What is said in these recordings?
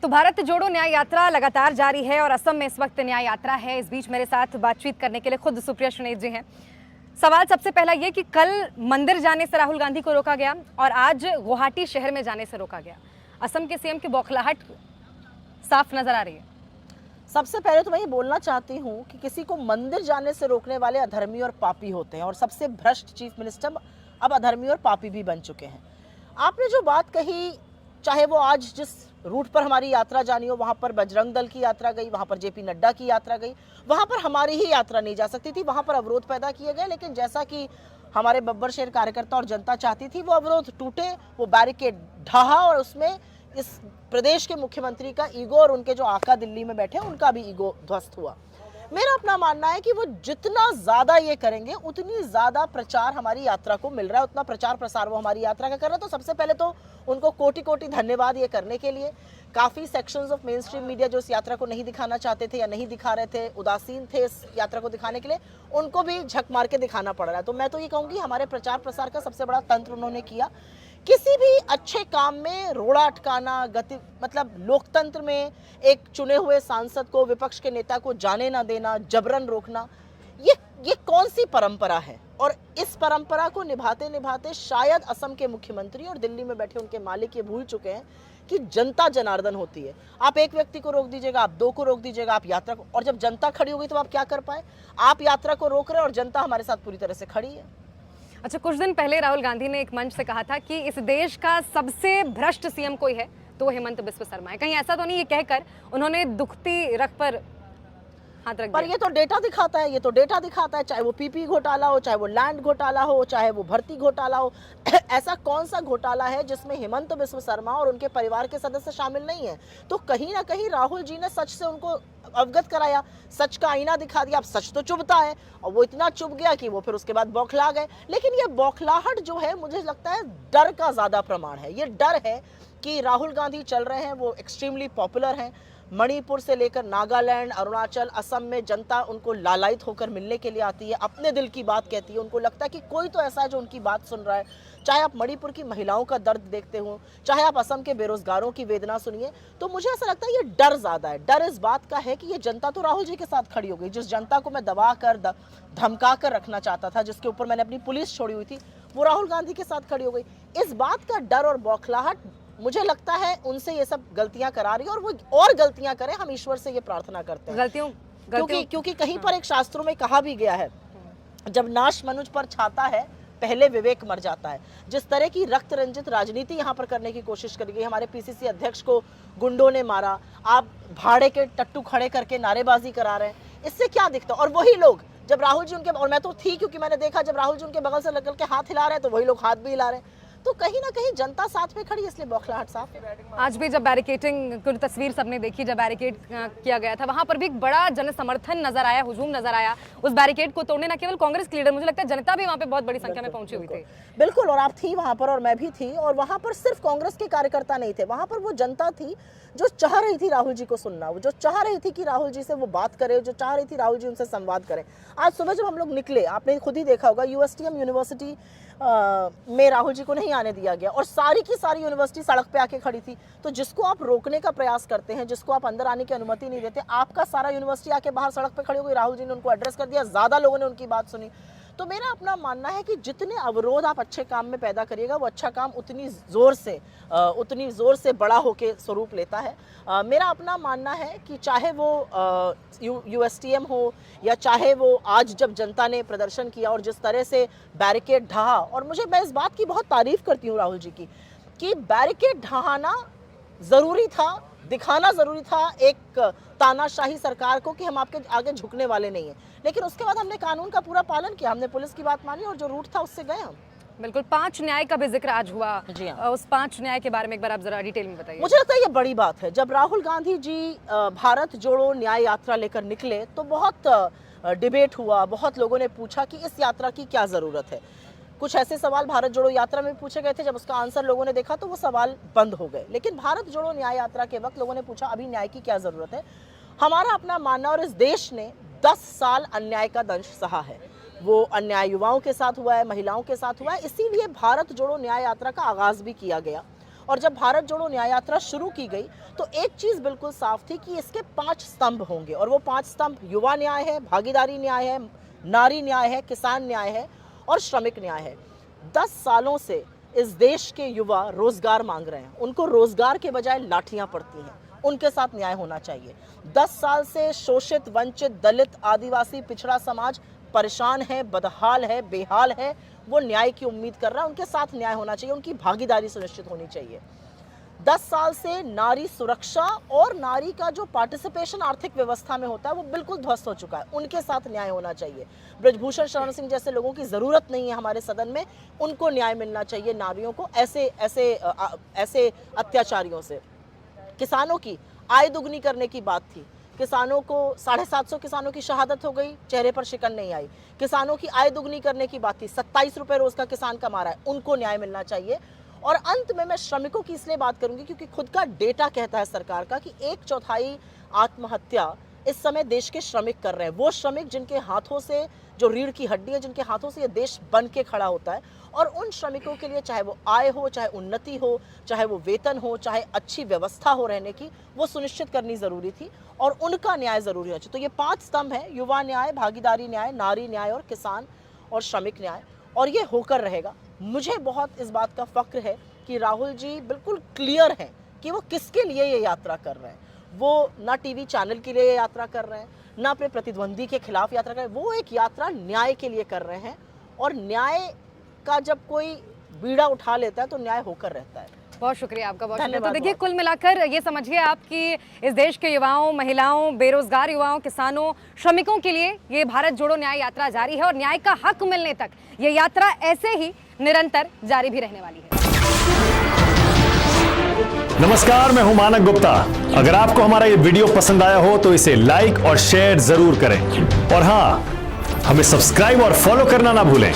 तो भारत जोड़ो न्याय यात्रा लगातार जारी है और असम में इस वक्त न्याय यात्रा है। इस बीच मेरे साथ बातचीत करने के लिए खुद सुप्रिया सुनेत जी हैं। सवाल सबसे पहला ये कि कल मंदिर जाने से राहुल गांधी को रोका गया और आज गुवाहाटी शहर में जाने से रोका गया। असम के सीएम की बौखलाहट साफ नजर आ रही है। सबसे पहले तो मैं ये बोलना चाहती हूँ कि किसी को मंदिर जाने से रोकने वाले अधर्मी और पापी होते हैं और सबसे भ्रष्ट चीफ मिनिस्टर अब अधर्मी और पापी भी बन चुके हैं। आपने जो बात कही, चाहे वो आज जिस रूट पर हमारी यात्रा जानी हो, वहां पर बजरंग दल की यात्रा गई, वहां पर जेपी नड्डा की यात्रा गई, वहां पर हमारी ही यात्रा नहीं जा सकती थी, वहां पर अवरोध पैदा किए गए। लेकिन जैसा कि हमारे बब्बर शेर कार्यकर्ता और जनता चाहती थी, वो अवरोध टूटे, वो बैरिकेड ढहा और उसमें इस प्रदेश के मुख्यमंत्री का ईगो और उनके जो आका दिल्ली में बैठे उनका भी ईगो ध्वस्त हुआ। मेरा अपना मानना है कि वो जितना ज्यादा ये करेंगे उतनी ज्यादा प्रचार हमारी यात्रा को मिल रहा है, उतना प्रचार प्रसार वो हमारी यात्रा का कर रहे हैं। तो सबसे पहले तो उनको कोटि कोटि धन्यवाद ये करने के लिए। काफी sections of main stream media जो इस यात्रा को नहीं दिखाना चाहते थे या नहीं दिखा रहे थे, उदासीन थे इस यात्रा को दिखाने के लिए, उनको भी झक मार के दिखाना पड़ रहा है। तो मैं तो ये कहूंगी हमारे प्रचार प्रसार का सबसे बड़ा तंत्र उन्होंने किया। किसी भी अच्छे काम में रोड़ा अटकाना, गति मतलब लोकतंत्र में एक चुने हुए सांसद को, विपक्ष के नेता को जाने ना देना, जबरन रोकना, ये कौन सी परंपरा है? और इस परंपरा को निभाते निभाते शायद असम के मुख्यमंत्री और दिल्ली में बैठे उनके मालिक ये भूल चुके हैं कि जनता जनार्दन होती है। आप एक व्यक्ति को रोक दीजिएगा, आप दो को रोक दीजिएगा, आप यात्रा को, और जब जनता खड़ी हो गई तो आप क्या कर पाए? आप यात्रा को रोक रहे हैं और जनता हमारे साथ पूरी तरह से खड़ी है। अच्छा, कुछ दिन पहले राहुल गांधी ने एक मंच से कहा था कि इस देश का सबसे भ्रष्ट सीएम कोई है तो हेमंत बिस्व शर्मा है। कहीं ऐसा तो नहीं ये कहकर उन्होंने दुखती रख पर हाथ रख दिया? पर ये तो डेटा दिखाता है, ये तो डेटा दिखाता है, चाहे वो पीपी घोटाला हो, चाहे वो लैंड घोटाला हो, चाहे वो भर्ती घोटाला हो। ऐसा कौन सा घोटाला है जिसमें हेमंत बिस्व शर्मा और उनके परिवार के सदस्य शामिल नहीं है? तो कहीं ना कहीं राहुल जी ने सच से उनको अवगत कराया, सच का आईना दिखा दिया। अब सच तो चुभता है और वो इतना चुभ गया कि वो फिर उसके बाद बौखला गए। लेकिन ये बौखलाहट जो है, मुझे लगता है डर का ज्यादा प्रमाण है। ये डर है कि राहुल गांधी चल रहे हैं, वो एक्सट्रीमली पॉपुलर हैं। मणिपुर से लेकर नागालैंड, अरुणाचल, असम में जनता उनको लालायित होकर मिलने के लिए आती है, अपने दिल की बात कहती है। उनको लगता है कि कोई तो ऐसा है जो उनकी बात सुन रहा है। चाहे आप मणिपुर की महिलाओं का दर्द देखते हो, चाहे आप असम के बेरोजगारों की वेदना सुनिए, तो मुझे ऐसा लगता है ये डर ज्यादा है। डर इस बात का है कि ये जनता तो राहुल जी के साथ खड़ी हो गई। जिस जनता को मैं दबा कर धमका कर रखना चाहता था, जिसके ऊपर मैंने अपनी पुलिस छोड़ी हुई थी, वो राहुल गांधी के साथ खड़ी हो गई। इस बात का डर और बौखलाहट मुझे लगता है उनसे ये सब गलतियां करा रही है और वो और गलतियां करें, हम ईश्वर से ये प्रार्थना करते हैं। क्योंकि कहीं पर एक शास्त्रों में कहा भी गया है, जब नाश मनुज पर छाता है पहले विवेक मर जाता है। जिस तरह की रक्त रंजित राजनीति यहाँ पर करने की कोशिश करी गई, हमारे पीसीसी अध्यक्ष को गुंडों ने मारा, आप भाड़े के टट्टू खड़े करके नारेबाजी करा रहे हैं, इससे क्या दिखता? और वही लोग जब राहुल जी उनके, और मैं तो थी क्योंकि मैंने देखा जब राहुल जी उनके बगल से लगल के हाथ हिला रहे हैं तो वही लोग हाथ भी हिला रहे हैं। तो कहीं ना कहीं जनता साथ में खड़ी है, इसलिए बौखलाहट साफ है। आज भी जब बैरिकेटिंग की तस्वीर सबने देखी, जब बैरिकेड किया गया था, वहां पर भी एक बड़ा जन समर्थन नजर आया, हुजूम नजर आया। उस बैरिकेड को तोड़ने न केवल कांग्रेस के लीडर, मुझे लगता है जनता भी वहां पे बहुत बड़ी संख्या में पहुंची हुई थी। बिल्कुल, और आप थी वहां पर और मैं भी थी, और वहां पर सिर्फ कांग्रेस के कार्यकर्ता नहीं थे, वहां पर वो जनता थी जो चाह रही थी राहुल जी को सुनना, वो जो चाह रही थी कि राहुल जी से वो बात करे, जो चाह रही थी राहुल जी उनसे संवाद करें। आज सुबह जब हम लोग निकले, आपने खुद ही देखा होगा, यूएसटीएम यूनिवर्सिटी में राहुल जी को नहीं आने दिया गया और सारी की सारी यूनिवर्सिटी सड़क पे आके खड़ी थी। तो जिसको आप रोकने का प्रयास करते हैं, जिसको आप अंदर आने की अनुमति नहीं देते, आपका सारा यूनिवर्सिटी आके बाहर सड़क पे खड़ी हो गई। राहुल जी ने उनको एड्रेस कर दिया, ज्यादा लोगों ने उनकी बात सुनी। तो मेरा अपना मानना है कि जितने अवरोध आप अच्छे काम में पैदा करिएगा, वो अच्छा काम उतनी जोर से बड़ा होके स्वरूप लेता है। मेरा अपना मानना है कि चाहे वो यूएसटीएम हो या चाहे वो आज जब जनता ने प्रदर्शन किया और जिस तरह से बैरिकेड ढहा, और मैं इस बात की बहुत तारीफ करती हूँ राहुल जी की कि बैरिकेड ढहाना जरूरी था, दिखाना जरूरी था एक तानाशाही सरकार को कि हम आपके आगे झुकने वाले नहीं हैं। लेकिन उसके बाद हमने कानून का पूरा पालन किया, हमने पुलिस की बात मानी और जो रूट था उससे गए हम। बिल्कुल, 5 न्याय का भी जिक्र आज हुआ। जी हाँ। उस 5 न्याय के बारे में एक बार आप जरा डिटेल में बताइए। मुझे लगता है ये बड़ी बात है। जब राहुल गांधी जी भारत जोड़ो न्याय यात्रा लेकर निकले तो बहुत डिबेट हुआ, बहुत लोगों ने पूछा कि इस यात्रा की क्या जरूरत है। कुछ ऐसे सवाल भारत जोड़ो यात्रा में पूछे गए थे, जब उसका आंसर लोगों ने देखा तो वो सवाल बंद हो गए। लेकिन भारत जोड़ो न्याय यात्रा के वक्त लोगों ने पूछा अभी न्याय की क्या जरूरत है। हमारा अपना मानना, और इस देश ने 10 साल अन्याय का दंश सहा है। वो अन्याय युवाओं के साथ हुआ है, महिलाओं के साथ हुआ है, इसीलिए भारत जोड़ो न्याय यात्रा का आगाज भी किया गया। और जब भारत जोड़ो न्याय यात्रा शुरू की गई तो एक चीज बिल्कुल साफ थी कि इसके 5 स्तंभ होंगे, और वो 5 स्तंभ युवा न्याय है, भागीदारी न्याय है, नारी न्याय है, किसान न्याय है और श्रमिक न्याय है। 10 सालों से इस देश के युवा रोजगार मांग रहे हैं, उनको रोजगार के बजाय लाठियां पड़ती हैं, उनके साथ न्याय होना चाहिए। 10 साल से शोषित, वंचित, दलित, आदिवासी, पिछड़ा समाज परेशान है, बदहाल है, बेहाल है, वो न्याय की उम्मीद कर रहा है, उनके साथ न्याय होना चाहिए, उनकी भागीदारी सुनिश्चित होनी चाहिए। 10 साल से नारी सुरक्षा और नारी का जो पार्टिसिपेशन आर्थिक व्यवस्था में होता है वो बिल्कुल ध्वस्त हो चुका है, उनके साथ न्याय होना चाहिए। ब्रजभूषण शरण सिंह जैसे लोगों की जरूरत नहीं है हमारे सदन में, उनको न्याय मिलना चाहिए नारियों को ऐसे अत्याचारियों से। किसानों की आय दुगनी करने की बात थी, किसानों को 750 किसानों की शहादत हो गई, चेहरे पर शिकन नहीं आई। किसानों की आय दुगनी करने की बात थी, 27 रुपए रोज का किसान कमा रहा है, उनको न्याय मिलना चाहिए। और अंत में मैं श्रमिकों की इसलिए बात करूंगी क्योंकि खुद का डेटा कहता है सरकार का कि 1/4 आत्महत्या इस समय देश के श्रमिक कर रहे हैं। वो श्रमिक जिनके हाथों से, जो रीढ़ की हड्डी है, जिनके हाथों से ये देश बन के खड़ा होता है, और उन श्रमिकों के लिए चाहे वो आय हो, चाहे उन्नति हो, चाहे वो वेतन हो, चाहे अच्छी व्यवस्था हो रहने की, वो सुनिश्चित करनी जरूरी थी और उनका न्याय जरूरी होना चाहिए। तो ये 5 स्तंभ है, युवा न्याय, भागीदारी न्याय, नारी न्याय और किसान और श्रमिक न्याय, और ये होकर रहेगा। मुझे बहुत इस बात का फक्र है कि राहुल जी बिल्कुल क्लियर हैं कि वो किसके लिए ये यात्रा कर रहे हैं। वो ना टीवी चैनल के लिए ये यात्रा कर रहे हैं, ना अपने प्रतिद्वंदी के खिलाफ यात्रा कर रहे हैं, वो एक यात्रा न्याय के लिए कर रहे हैं। और न्याय का जब कोई बीड़ा उठा लेता है तो न्याय होकर रहता है। बहुत शुक्रिया आपका, बहुत शुक्रिया। तो धन्यवाद देखिए, बहुत। कुल मिलाकर ये समझिए आप कि इस देश के युवाओं, महिलाओं, बेरोजगार युवाओं, किसानों, श्रमिकों के लिए ये भारत जोड़ो न्याय यात्रा जारी है और न्याय का हक मिलने तक ये यात्रा ऐसे ही निरंतर जारी भी रहने वाली है। नमस्कार, मैं हूं मानक गुप्ता। अगर आपको हमारा ये वीडियो पसंद आया हो तो इसे लाइक और शेयर जरूर करें, और हां, हमें सब्सक्राइब और फॉलो करना ना भूलें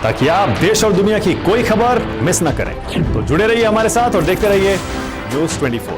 ताकि आप देश और दुनिया की कोई खबर मिस ना करें। तो जुड़े रहिए हमारे साथ और देखते रहिए न्यूज़ 24।